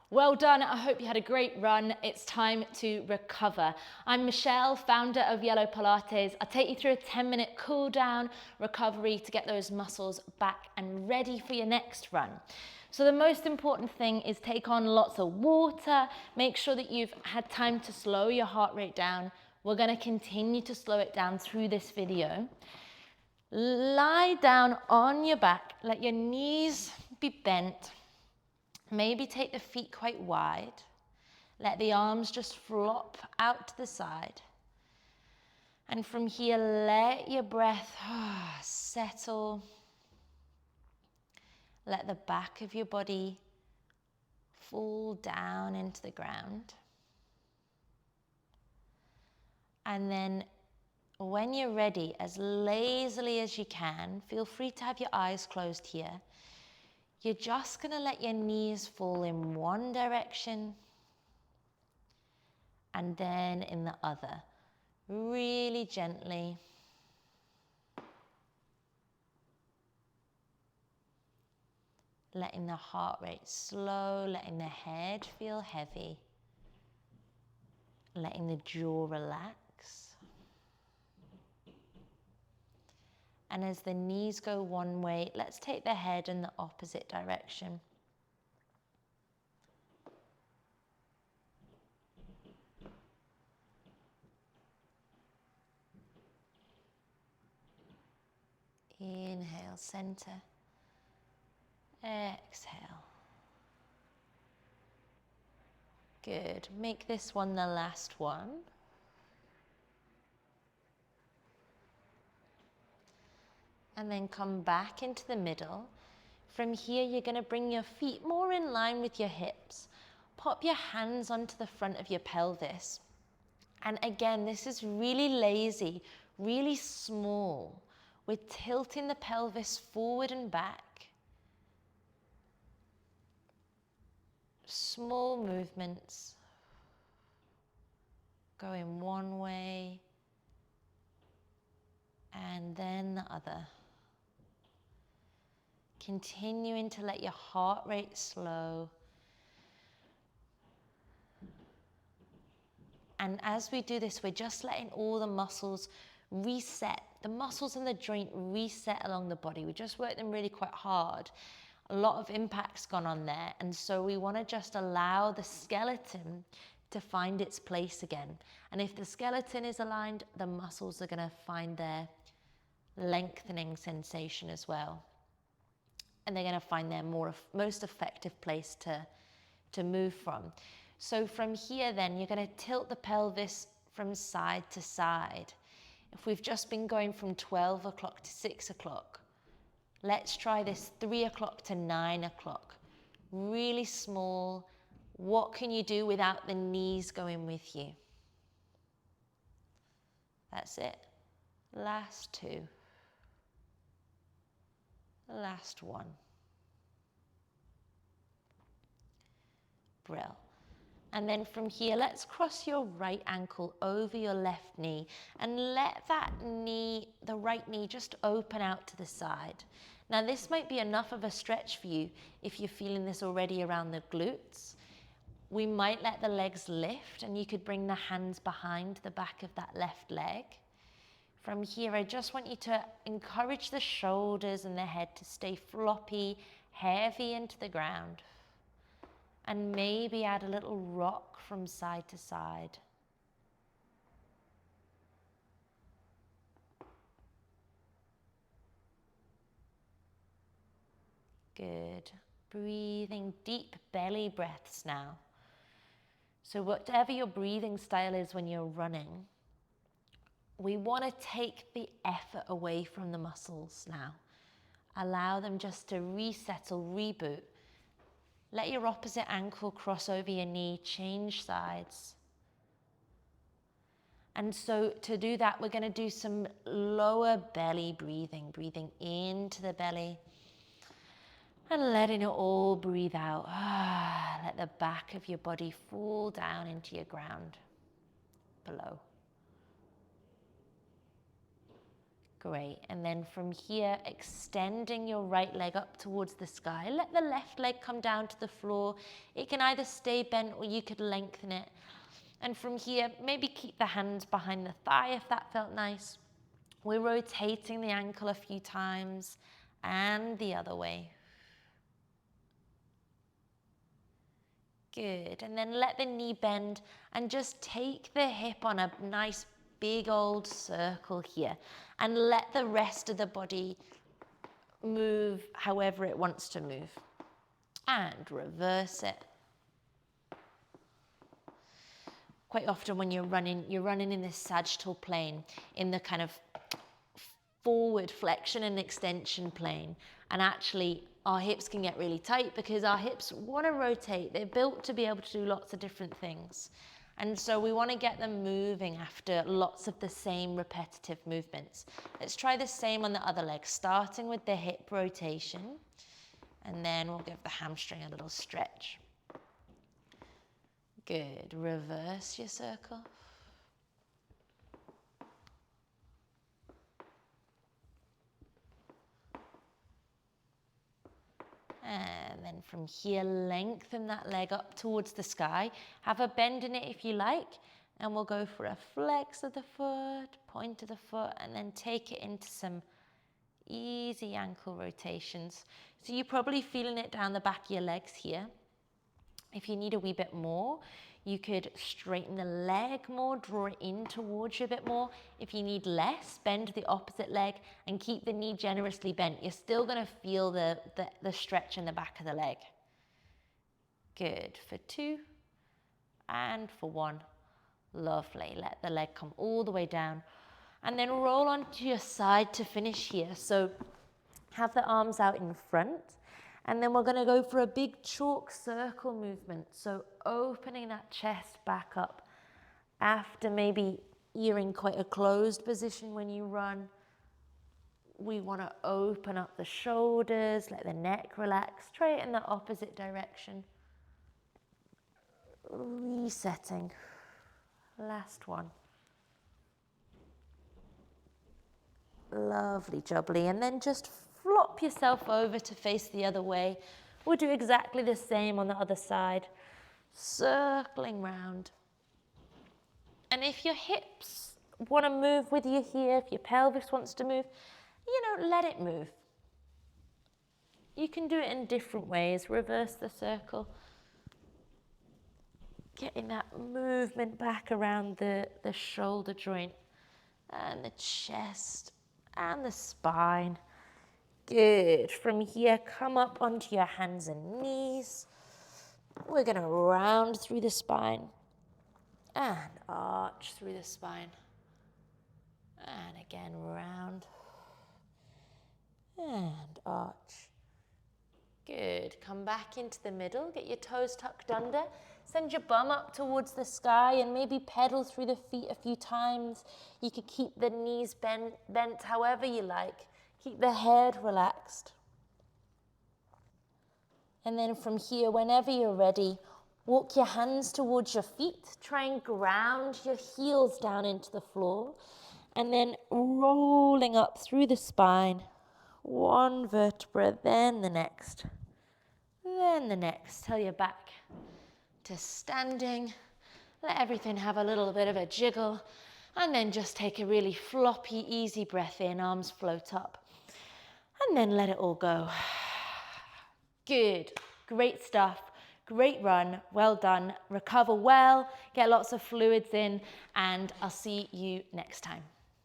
Well done. I hope you had a great run. It's time to recover. I'm Michelle, founder of Yellow Pilates. I'll take you through a 10-minute cool down recovery to get those muscles back and ready for your next run. So the most important thing is take on lots of water. Make sure that you've had time to slow your heart rate down. We're going to continue to slow it down through this video. Lie down on your back. Let your knees be bent. Maybe take the feet quite wide. Let the arms just flop out to the side. And from here, let your breath settle. Let the back of your body fall down into the ground. And then when you're ready, as lazily as you can, feel free to have your eyes closed here. You're just going to let your knees fall in one direction and then in the other, really gently. Letting the heart rate slow, letting the head feel heavy, letting the jaw relax. And as the knees go one way, let's take the head in the opposite direction. Inhale, center. Exhale. Good. Make this one the last one. And then come back into the middle. From here, you're going to bring your feet more in line with your hips. Pop your hands onto the front of your pelvis. And again, this is really lazy, really small. We're tilting the pelvis forward and back. Small movements. Going one way and then the other. Continuing to let your heart rate slow. And as we do this, we're just letting all the muscles reset. The muscles in the joint reset along the body. We just work them really quite hard. A lot of impact's gone on there. And so we want to just allow the skeleton to find its place again. And if the skeleton is aligned, the muscles are going to find their lengthening sensation as well. And they're going to find their most effective place to move from. So from here then, you're going to tilt the pelvis from side to side. If we've just been going from 12 o'clock to 6 o'clock, let's try this 3 o'clock to 9 o'clock. Really small. What can you do without the knees going with you? That's it. Last two. Last one. Brill. And then from here, let's cross your right ankle over your left knee and let that knee, the right knee, just open out to the side. Now this might be enough of a stretch for you if you're feeling this already around the glutes. We might let the legs lift and you could bring the hands behind the back of that left leg. From here, I just want you to encourage the shoulders and the head to stay floppy, heavy into the ground. And maybe add a little rock from side to side. Good. Breathing deep belly breaths now. So whatever your breathing style is when you're running, we want to take the effort away from the muscles now. Allow them just to resettle, reboot. Let your opposite ankle cross over your knee, change sides. And so to do that, we're going to do some lower belly breathing, breathing into the belly and letting it all breathe out. Let the back of your body fall down into your ground below. Great. And then from here, extending your right leg up towards the sky. Let the left leg come down to the floor. It can either stay bent or you could lengthen it. And from here, maybe keep the hands behind the thigh if that felt nice. We're rotating the ankle a few times and the other way. Good. And then let the knee bend and just take the hip on a nice big old circle here and let the rest of the body move however it wants to move. And reverse it. Quite often when you're running in this sagittal plane, in the kind of forward flexion and extension plane. And actually our hips can get really tight because our hips want to rotate. They're built to be able to do lots of different things. And so we want to get them moving after lots of the same repetitive movements. Let's try the same on the other leg, starting with the hip rotation. And then we'll give the hamstring a little stretch. Good. Reverse your circle. And then from here, lengthen that leg up towards the sky. Have a bend in it if you like. And we'll go for a flex of the foot, point of the foot, and then take it into some easy ankle rotations. So you're probably feeling it down the back of your legs here. If you need a wee bit more, you could straighten the leg more, draw it in towards you a bit more. If you need less, bend the opposite leg and keep the knee generously bent. You're still going to feel the stretch in the back of the leg. Good. For 2 and for 1. Lovely. Let the leg come all the way down and then roll onto your side to finish here. So have the arms out in front. And then we're going to go for a big chalk circle movement. So opening that chest back up after maybe you're in quite a closed position when you run. We want to open up the shoulders, let the neck relax. Try it in the opposite direction. Resetting. Last one. Lovely jubbly. And then just flop yourself over to face the other way. We'll do exactly the same on the other side. Circling round. And if your hips want to move with you here, if your pelvis wants to move, let it move. You can do it in different ways. Reverse the circle. Getting that movement back around the shoulder joint and the chest and the spine. Good. From here, come up onto your hands and knees. We're going to round through the spine and arch through the spine. And again, round and arch. Good. Come back into the middle. Get your toes tucked under. Send your bum up towards the sky and maybe pedal through the feet a few times. You could keep the knees bent however you like. Keep the head relaxed. And then from here, whenever you're ready, walk your hands towards your feet. Try and ground your heels down into the floor. And then rolling up through the spine. One vertebra, then the next. Then the next. Till you're back to standing. Let everything have a little bit of a jiggle. And then just take a really floppy, easy breath in. Arms float up. And then let it all go. Good. Great stuff. Great run. Well done. Recover well. Get lots of fluids in. And I'll see you next time.